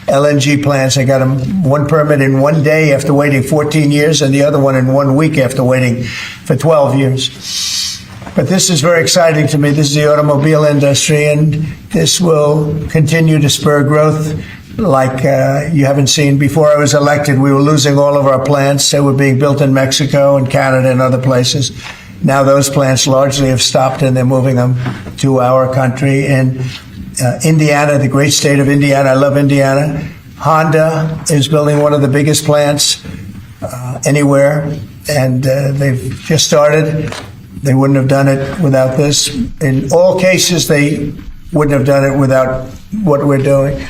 LNG plants. I got them one permit in 1 day after waiting 14 years, and the other one in 1 week after waiting for 12 years. But this is very exciting to me. This is the automobile industry, and this will continue to spur growth like you haven't seen. Before I was elected, we were losing all of our plants. They were being built in Mexico and Canada and other places. Now those plants largely have stopped, and they're moving them to our country. In Indiana, the great state of Indiana, I love Indiana. Honda is building one of the biggest plants anywhere, and they've just started. They wouldn't have done it without this. In all cases, they wouldn't have done it without what we're doing.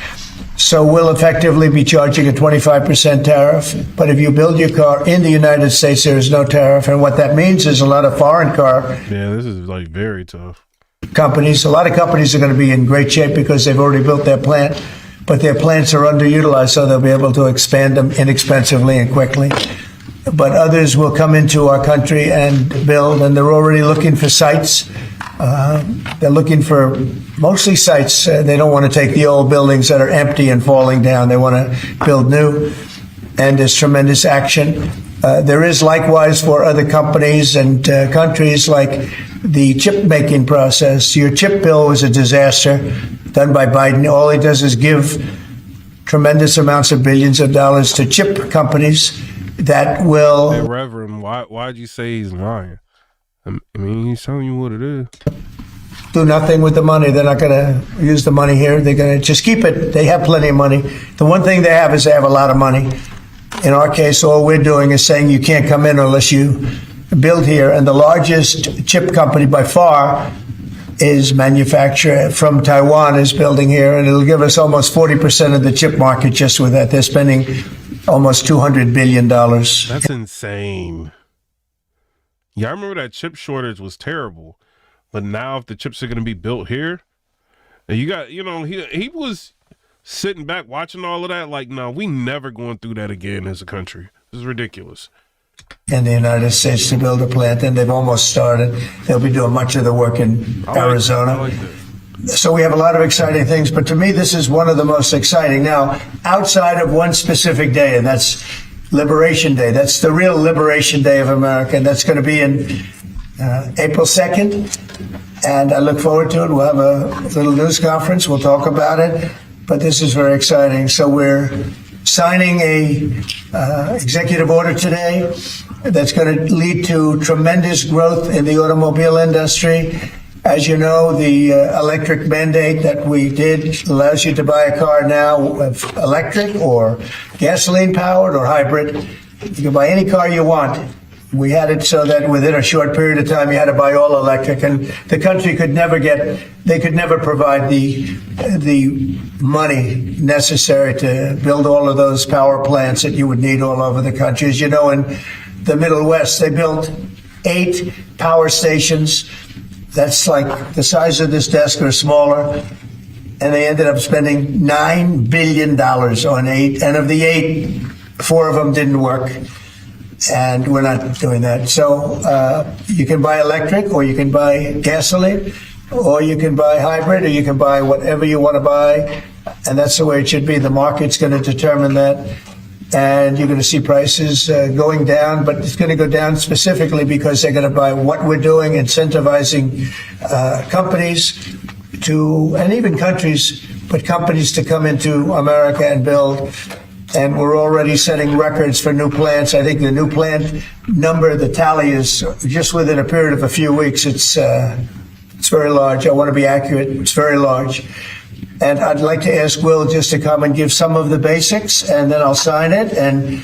So we'll effectively be charging a 25% tariff. But if you build your car in the United States, there is no tariff. And what that means is a lot of foreign car this is like very tough. Companies, a lot of companies are going to be in great shape because they've already built their plant, but their plants are underutilized, so they'll be able to expand them inexpensively and quickly. But others will come into our country and build, and they're already looking for sites. They're looking for mostly sites. They don't want to take the old buildings that are empty and falling down. They want to build new, and there's tremendous action. There is likewise for other companies and countries like the chip making process. Your chip bill was a disaster done by Biden. All he does is give tremendous amounts of billions of dollars to chip companies that will... Hey, Reverend, why'd you say he's lying? I mean, he's telling you what it is. Do nothing with the money. They're not going to use the money here. They're going to just keep it. They have plenty of money. The one thing they have is they have a lot of money. In our case, all we're doing is saying you can't come in unless you build here. And the largest chip company by far is manufacturer from Taiwan is building here. And it'll give us almost 40% of the chip market just with that. They're spending almost $200 billion. That's insane. Yeah, I remember that chip shortage was terrible. But now if the chips are going to be built here, and you got, he was sitting back watching all of that like, no, we never going through that again as a country. This is ridiculous. In the United States to build a plant, and they've almost started. They'll be doing much of the work in Arizona. So we have a lot of exciting things, but to me, this is one of the most exciting. Now, outside of one specific day, and that's Liberation Day. That's the real Liberation Day of America, and that's going to be in April 2nd, and I look forward to it. We'll have a little news conference. We'll talk about it, but this is very exciting. So we're signing a executive order today that's going to lead to tremendous growth in the automobile industry. As you know, the electric mandate that we did allows you to buy a car now with electric or gasoline powered or hybrid. You can buy any car you want. We had it so that within a short period of time you had to buy all electric, and the country could never provide the money necessary to build all of those power plants that you would need all over the country. As you know, in the Middle West, they built 8 power stations. That's like the size of this desk or smaller. And they ended up spending $9 billion on 8. And of the 8, 4 of them didn't work. And we're not doing that. So you can buy electric, or you can buy gasoline, or you can buy hybrid, or you can buy whatever you want to buy. And that's the way it should be. The market's going to determine that. And you're going to see prices going down, but it's going to go down specifically because they're going to buy what we're doing, incentivizing companies to, and even countries, but companies to come into America and build. And we're already setting records for new plants. I think the new plant number, the tally is just within a period of a few weeks. It's very large. I want to be accurate. It's very large. And I'd like to ask Will just to come and give some of the basics, and then I'll sign it, and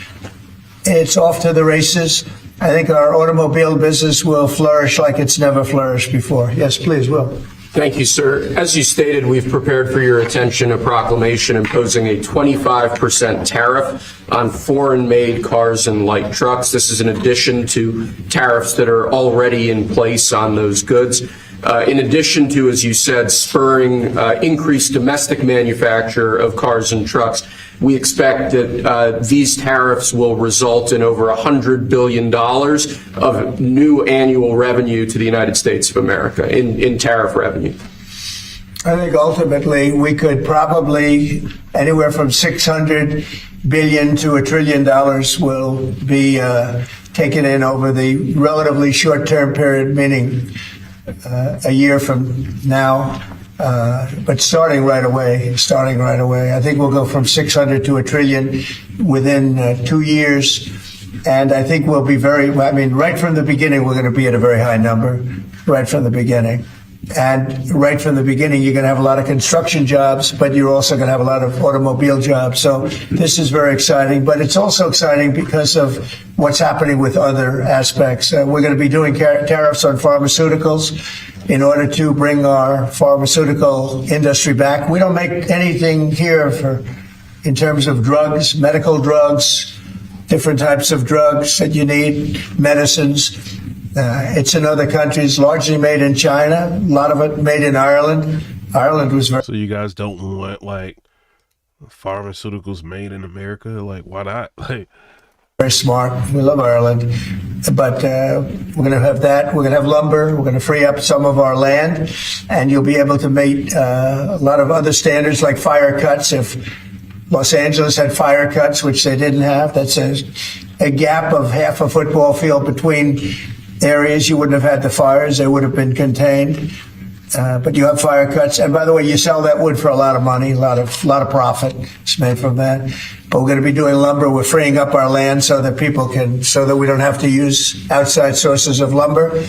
it's off to the races. I think our automobile business will flourish like it's never flourished before. Yes, please, Will. Thank you, sir. As you stated, we've prepared for your attention a proclamation imposing a 25% tariff on foreign-made cars and light trucks. This is in addition to tariffs that are already in place on those goods. In addition to, as you said, spurring increased domestic manufacture of cars and trucks, we expect that these tariffs will result in over $100 billion of new annual revenue to the United States of America in tariff revenue. I think ultimately we could probably anywhere from $600 billion to $1 trillion will be taken in over the relatively short-term period, meaning a year from now, but starting right away. I think we'll go from 600 to $1 trillion within 2 years. And I think we'll be right from the beginning, we're going to be at a very high number, right from the beginning. And right from the beginning, you're going to have a lot of construction jobs, but you're also going to have a lot of automobile jobs. So this is very exciting, but it's also exciting because of what's happening with other aspects. We're going to be doing tariffs on pharmaceuticals in order to bring our pharmaceutical industry back. We don't make anything here in terms of drugs, medical drugs, different types of drugs that you need, medicines. It's in other countries, largely made in China, a lot of it made in Ireland. Ireland was very... So you guys don't want, like, pharmaceuticals made in America? Like, why not? Like, very smart. We love Ireland. But we're going to have that. We're going to have lumber. We're going to free up some of our land. And you'll be able to meet a lot of other standards like fire cuts. If Los Angeles had fire cuts, which they didn't have, that's a gap of half a football field between areas. You wouldn't have had the fires. They would have been contained. But you have fire cuts. And by the way, you sell that wood for a lot of money, a lot of profit is made from that. But we're going to be doing lumber. We're freeing up our land so that we don't have to use outside sources of lumber.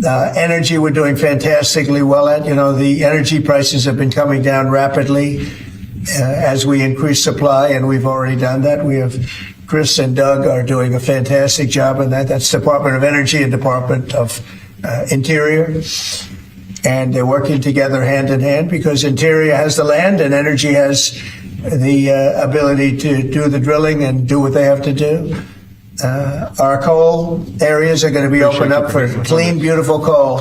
Energy, we're doing fantastically well at. You know, the energy prices have been coming down rapidly as we increase supply, and we've already done that. We have Chris and Doug are doing a fantastic job in that. That's Department of Energy and Department of Interior. And they're working together hand in hand because Interior has the land and Energy has the ability to do the drilling and do what they have to do. Our coal areas are going to be opened up for clean, beautiful coal.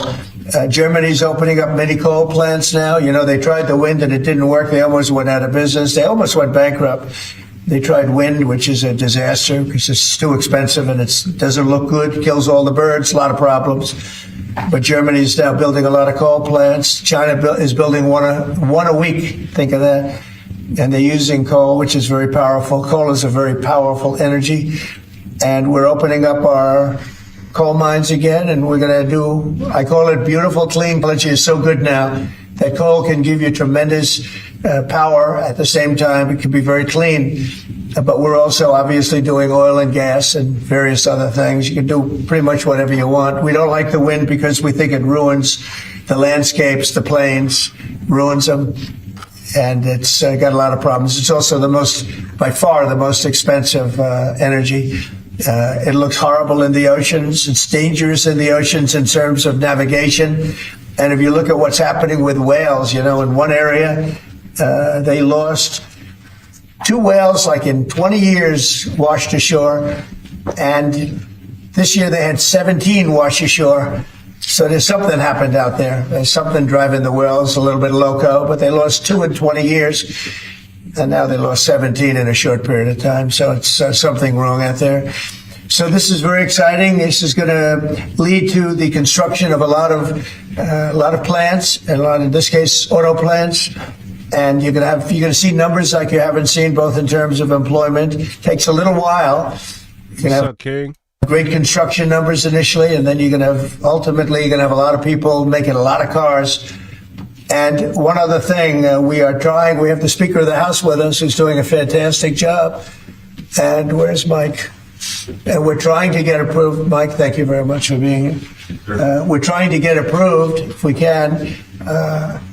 Germany's opening up many coal plants now. You know, they tried the wind and it didn't work. They almost went out of business. They almost went bankrupt. They tried wind, which is a disaster because it's too expensive and it doesn't look good, kills all the birds, a lot of problems. But Germany is now building a lot of coal plants. China is building one a week. Think of that. And they're using coal, which is very powerful. Coal is a very powerful energy. And we're opening up our coal mines again, and we're going to do, I call it beautiful, clean. Technology is so good now that coal can give you tremendous power. At the same time, it can be very clean. But we're also obviously doing oil and gas and various other things. You can do pretty much whatever you want. We don't like the wind because we think it ruins the landscapes, the plains, ruins them. And it's got a lot of problems. It's also by far the most expensive energy. It looks horrible in the oceans. It's dangerous in the oceans in terms of navigation. And if you look at what's happening with whales, in one area, they lost 2 whales, like in 20 years, washed ashore. And this year they had 17 wash ashore. So there's something happened out there. There's something driving the whales a little bit loco, but they lost 2 in 20 years. And now they lost 17 in a short period of time. So it's something wrong out there. So this is very exciting. This is going to lead to the construction of a lot of plants, and in this case, auto plants. And you're going to see numbers like you haven't seen, both in terms of employment. It takes a little while. You're going to have King? Great construction numbers initially, and then ultimately you're going to have a lot of people making a lot of cars. And one other thing, we have the Speaker of the House with us, who's doing a fantastic job. And where's Mike? And we're trying to get approved. Mike, thank you very much for being here. We're trying to get approved, if we can.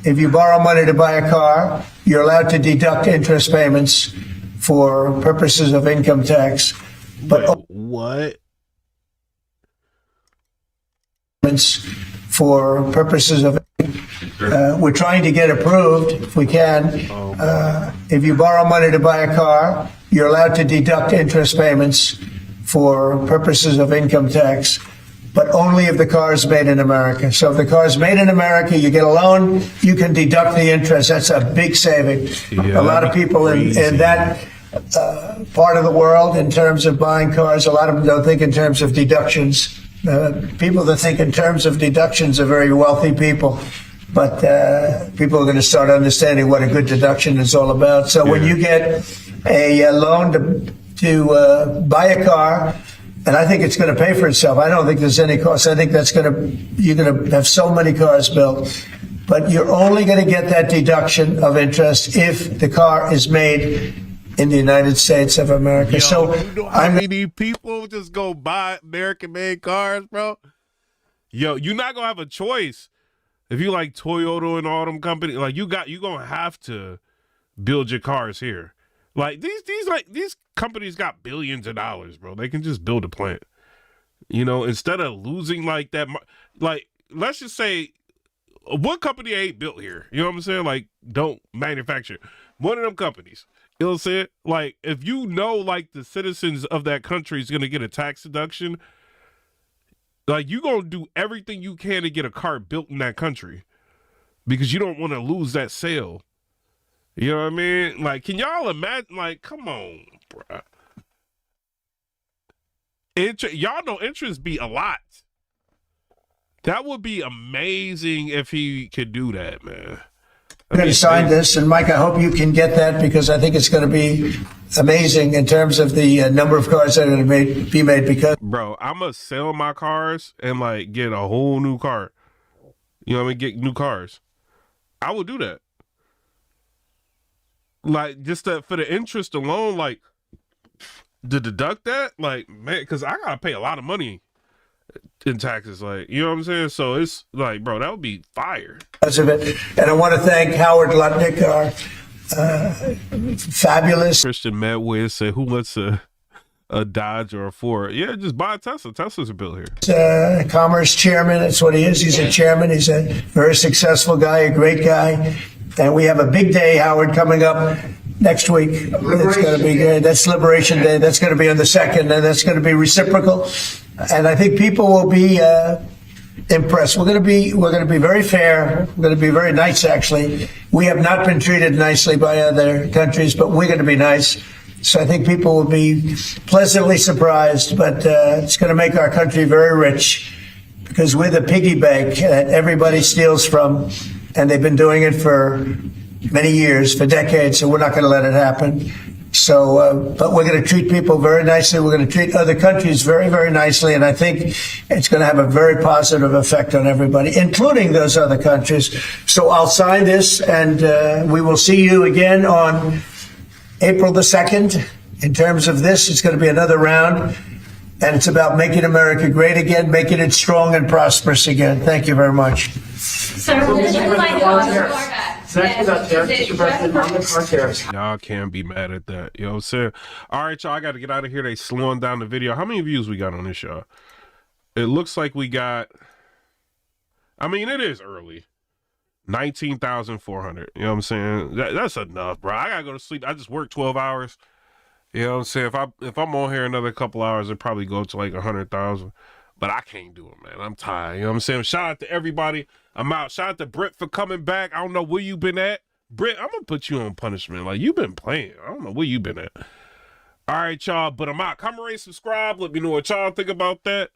If you borrow money to buy a car, you're allowed to deduct interest payments for purposes of income tax. But what? For purposes of we're trying to get approved, if we can. If you borrow money to buy a car, you're allowed to deduct interest payments for purposes of income tax, but only if the car is made in America. So if the car is made in America, you get a loan, you can deduct the interest. That's a big saving. Yeah, a lot of people in that part of the world, in terms of buying cars, a lot of them don't think in terms of deductions. People that think in terms of deductions are very wealthy people, but people are going to start understanding what a good deduction is all about. So when you get a loan to buy a car, and I think it's going to pay for itself. I don't think there's any cost. I think you're going to have so many cars built, but you're only going to get that deduction of interest if the car is made in the United States of America. Yo, so you know how many people just go buy American-made cars, bro? Yo, you're not gonna have a choice if you like Toyota and all them companies. Like you're gonna have to build your cars here. Like these companies got billions of dollars, bro. They can just build a plant. Instead of losing like that. Like let's just say one company ain't built here. You know what I'm saying? Like don't manufacture. One of them companies. You know what I'm saying? Like, if like, the citizens of that country is going to get a tax deduction, like, you're going to do everything you can to get a car built in that country because you don't want to lose that sale. You know what I mean? Like, can y'all imagine? Like, come on, bro. Y'all know interest be a lot. That would be amazing if he could do that, man. I'm going to sign this, and Mike, I hope you can get that because I think it's going to be amazing in terms of the number of cars that are going to be made. Because, bro, I'm gonna sell my cars and like get a whole new car. You know what I mean? Get new cars. I would do that. Like just for the interest alone, like to deduct that, like man, because I gotta pay a lot of money in taxes, like, you know what I'm saying? So it's like, bro, that would be fire. Because of it. And I want to thank Howard Lutnick, our fabulous Christian Medway said, who wants a Dodge or a Ford? Yeah, just buy a Tesla. Teslas are built here. Commerce chairman. That's what he is. He's a chairman. He's a very successful guy, a great guy. And we have a big day, Howard, coming up next week. It's going to be good. That's Liberation Day. That's going to be on the 2nd, and that's going to be reciprocal. And I think people will be impressed. We're going to be very fair. We're going to be very nice, actually. We have not been treated nicely by other countries, but we're going to be nice. So I think people will be pleasantly surprised, but it's going to make our country very rich because we're the piggy bank that everybody steals from, and they've been doing it for many years, for decades, so we're not going to let it happen. So, but we're going to treat people very nicely. We're going to treat other countries very, very nicely. And I think it's going to have a very positive effect on everybody, including those other countries. So I'll sign this, and we will see you again on April the 2nd. In terms of this, it's going to be another round. And it's about making America great again, making it strong and prosperous again. Thank you very much. Y'all can't be mad at that. You know what I'm saying? All right, y'all, I got to get out of here. They slowing down the video. How many views we got on this, y'all? It looks like we got, I mean, it is early. 19,400. You know what I'm saying? That's enough, bro. I got to go to sleep. I just worked 12 hours. You know what I'm saying? If I'm on here another couple hours, it'd probably go to like 100,000. But I can't do it, man. I'm tired. You know what I'm saying? Shout out to everybody. I'm out. Shout out to Britt for coming back. I don't know where you been at. Britt, I'm going to put you on punishment. Like, you've been playing. I don't know where you been at. All right, y'all. But I'm out. Comment, rate, subscribe. Let me know what y'all think about that.